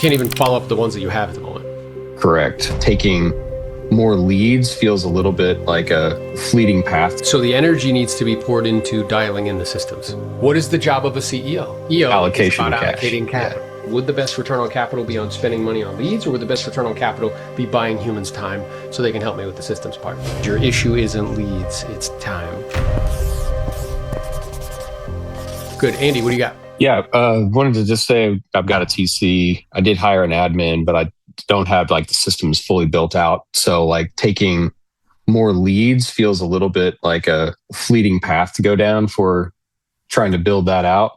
can't even follow up the ones that you have at the moment. Correct. Taking more leads feels a little bit like a fleeting path. So the energy needs to be poured into dialing in the systems. What is the job of a CEO? Allocation is about cash. allocating capital. Yeah. Would the best return on capital be on spending money on leads, or would the best return on capital be buying humans time so they can help me with the systems part? Your issue isn't leads, it's time. Good. Andy, what do you got? Yeah, wanted to just say I've got a TC. I did hire an admin, but I don't have like the systems fully built out. So like taking more leads feels a little bit like a fleeting path to go down for trying to build that out,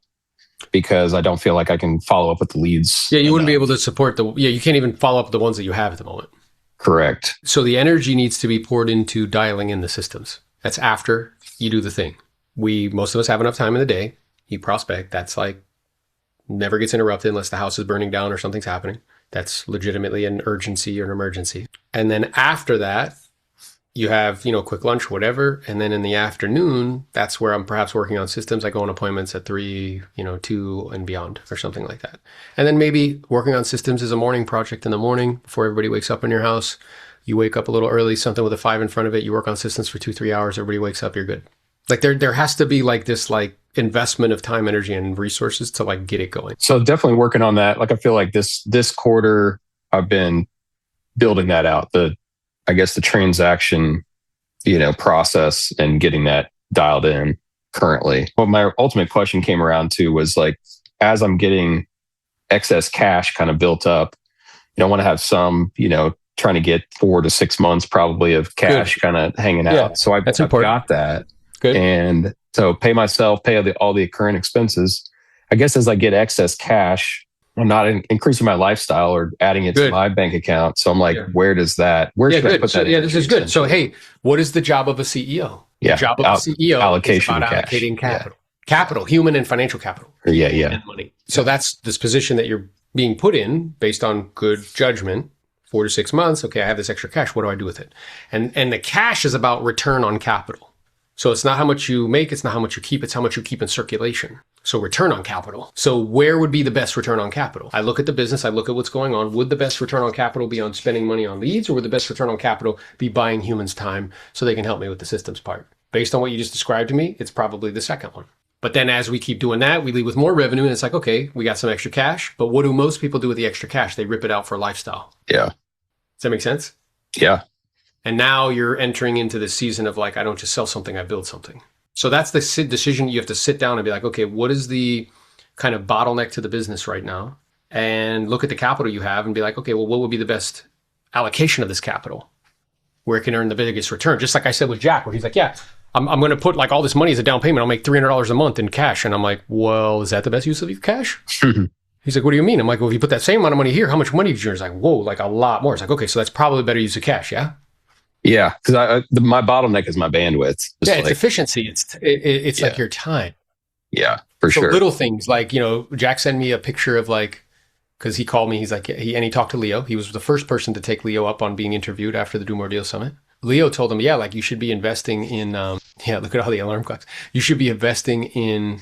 because I don't feel like I can follow up with the leads. Yeah, you wouldn't be able to support you can't even follow up the ones that you have at the moment. Correct. So the energy needs to be poured into dialing in the systems. That's after you do the thing. Most of us have enough time in the day. You prospect, that's like never gets interrupted unless the house is burning down or something's happening. That's legitimately an urgency or an emergency. And then after that, you have, quick lunch, whatever. And then in the afternoon, that's where I'm perhaps working on systems. I go on appointments at 3, 2 and beyond or something like that. And then maybe working on systems is a morning project in the morning before everybody wakes up in your house. You wake up a little early, something with a 5 in front of it. You work on systems for 2-3 hours. Everybody wakes up, you're good. Like there has to be like this like investment of time, energy, and resources to like get it going. So definitely working on that. Like I feel like this quarter I've been building that out. The transaction, process and getting that dialed in currently. What my ultimate question came around to was like, as I'm getting excess cash kind of built up, I want to have some, trying to get 4 to 6 months probably of cash kind of hanging out. So I've got that. Good. And so pay myself, pay all the current expenses. I guess as I get excess cash, I'm not increasing my lifestyle or adding it to my bank account. So I'm like, where should I put that in? Yeah, this is good. So, hey, what is the job of a CEO? The job of a CEO allocation is about cash. Allocating capital. Capital, human and financial capital. And money. So that's this position that you're being put in based on good judgment. 4 to 6 months. Okay, I have this extra cash. What do I do with it? And the cash is about return on capital. So it's not how much you make, it's not how much you keep, it's how much you keep in circulation. So return on capital. So where would be the best return on capital? I look at the business, I look at what's going on. Would the best return on capital be on spending money on leads, or would the best return on capital be buying humans time so they can help me with the systems part? Based on what you just described to me, it's probably the second one. But then as we keep doing that, we leave with more revenue, and it's like, okay, we got some extra cash, but what do most people do with the extra cash? They rip it out for lifestyle. Yeah. Does that make sense? Yeah. And now you're entering into this season of like, I don't just sell something, I build something. So that's the decision. You have to sit down and be like, okay, what is the kind of bottleneck to the business right now? And look at the capital you have and be like, okay, well, what would be the best allocation of this capital where it can earn the biggest return? Just like I said with Jack, where he's like, yeah, I'm going to put like all this money as a down payment. I'll make $300 a month in cash. And I'm like, well, is that the best use of your cash? He's like, what do you mean? I'm like, well, if you put that same amount of money here, how much money did you earn? He's like, whoa, like a lot more. It's like, okay, so that's probably better use of cash, yeah? Yeah, because my bottleneck is my bandwidth. It's efficiency. It's like your time. Yeah, for sure. Little things like, Jack sent me a picture of like, because he called me, he's like, he talked to Leo. He was the first person to take Leo up on being interviewed after the Do More Deal Summit. Leo told him, yeah, like you should be investing in, look at all the alarm clocks. You should be investing in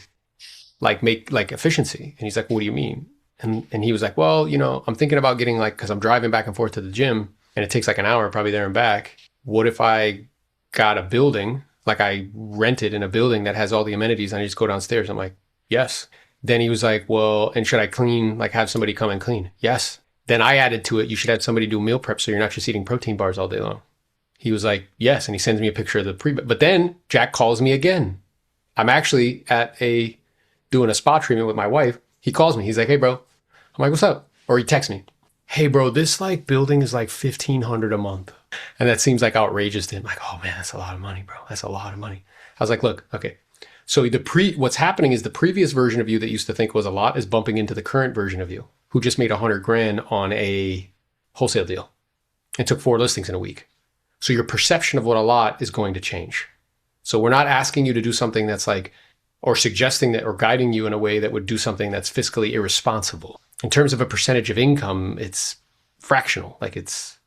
like efficiency. And he's like, what do you mean? And he was like, well, I'm thinking about getting like, because I'm driving back and forth to the gym and it takes like an hour probably there and back. What if I got a building, like I rented in a building that has all the amenities and I just go downstairs? I'm like, yes. Then he was like, well, and should I clean, like have somebody come and clean? Yes. Then I added to it, you should have somebody do meal prep so you're not just eating protein bars all day long. He was like, yes. And he sends me a picture of the but then Jack calls me again. I'm actually doing a spa treatment with my wife. He calls me. He's like, hey, bro. I'm like, what's up? Or he texts me, hey, bro, this like building is like $1,500 a month. And that seems like outrageous to him. Like, oh man, that's a lot of money, bro. That's a lot of money. I was like, look, okay. So what's happening is the previous version of you that used to think was a lot is bumping into the current version of you who just made $100,000 on a wholesale deal and took 4 listings in a week. So your perception of what a lot is going to change. So we're not asking you to do something that's like, or suggesting that or guiding you in a way that would do something that's fiscally irresponsible. In terms of a percentage of income, it's fractional. Like it's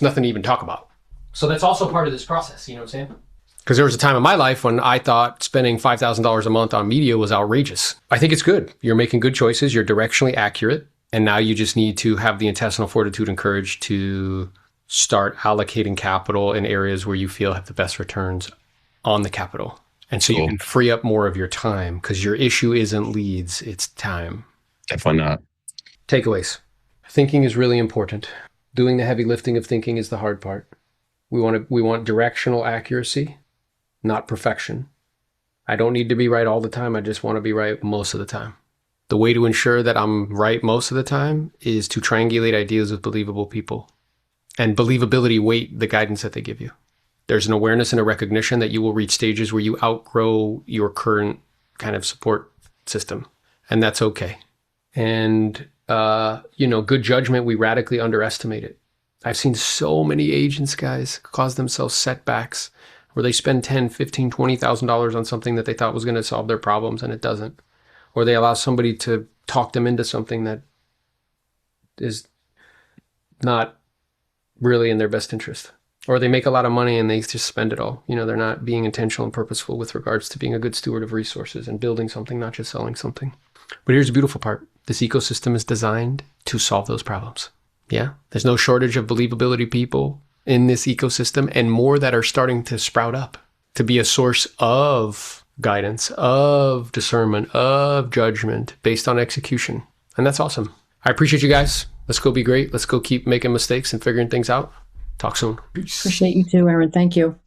nothing to even talk about. So that's also part of this process. You know what I'm saying? Because there was a time in my life when I thought spending $5,000 a month on media was outrageous. I think it's good. You're making good choices. You're directionally accurate. And now you just need to have the intestinal fortitude and courage to start allocating capital in areas where you feel have the best returns on the capital. And so you can free up more of your time, because your issue isn't leads, it's time. Definitely not. Takeaways. Thinking is really important. Doing the heavy lifting of thinking is the hard part. We want directional accuracy, not perfection. I don't need to be right all the time. I just want to be right most of the time. The way to ensure that I'm right most of the time is to triangulate ideas with believable people. And believability weight the guidance that they give you. There's an awareness and a recognition that you will reach stages where you outgrow your current kind of support system. And that's okay. And, good judgment, we radically underestimate it. I've seen so many agents, guys, cause themselves setbacks where they spend $10,000, $15,000, $20,000 on something that they thought was going to solve their problems and it doesn't. Or they allow somebody to talk them into something that is not really in their best interest. Or they make a lot of money and they just spend it all. They're not being intentional and purposeful with regards to being a good steward of resources and building something, not just selling something. But here's the beautiful part. This ecosystem is designed to solve those problems. Yeah, there's no shortage of believability people in this ecosystem, and more that are starting to sprout up to be a source of guidance, of discernment, of judgment based on execution. And that's awesome. I appreciate you guys. Let's go be great. Let's go keep making mistakes and figuring things out. Talk soon. Peace. Appreciate you too, Aaron. Thank you.